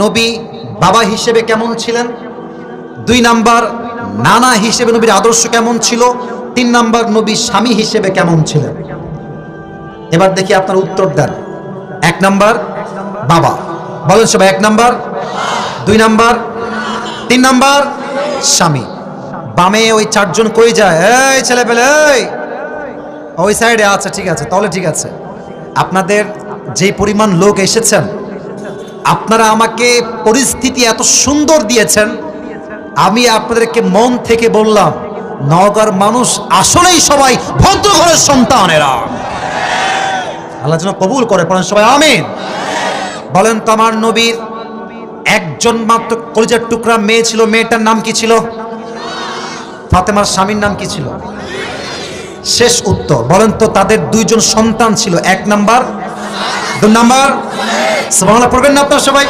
নবী বাবা হিসেবে কেমন ছিলেন, 2 নাম্বার নানা হিসেবে নবীর আদর্শ কেমন ছিল, 3 নাম্বার নবী স্বামী হিসেবে কেমন ছিলেন। এবার দেখি আপনার উত্তর দেন। 1 নাম্বার বাবা, বলেন সবাই 1 নাম্বার, 2 নাম্বার, 3 নাম্বার স্বামী। বামে ওই 4 জন কই যায়? এই ছেলে পেলে, ওই সাইডে আছে, ঠিক আছে, তাহলে ঠিক আছে। আপনাদের যে পরিমাণ লোক এসেছেন, আপনারা আমাকে পরিস্থিতি এত সুন্দর দিয়েছেন, আমি আপনাদেরকে মন থেকে বললাম নওগাঁর মানুষ আসলেই সবাই ভদ্র ঘরের সন্তানেরা। আল্লাহ যেন কবুল করে, পড়েন সবাই আমিন। বলেন তো আমার নবীর একজন মাত্র কলিজার টুকরা মেয়ে ছিল, মেয়েটার নাম কি ছিল? ফাতেমার স্বামীর নাম কি ছিল? শেষ উত্তর বলেন তো তাদের 2 জন সন্তান ছিল, 1 নাম্বার 2 নাম্বার। সুবহানাল্লাহ পড়বেন না আপনারা সবাই?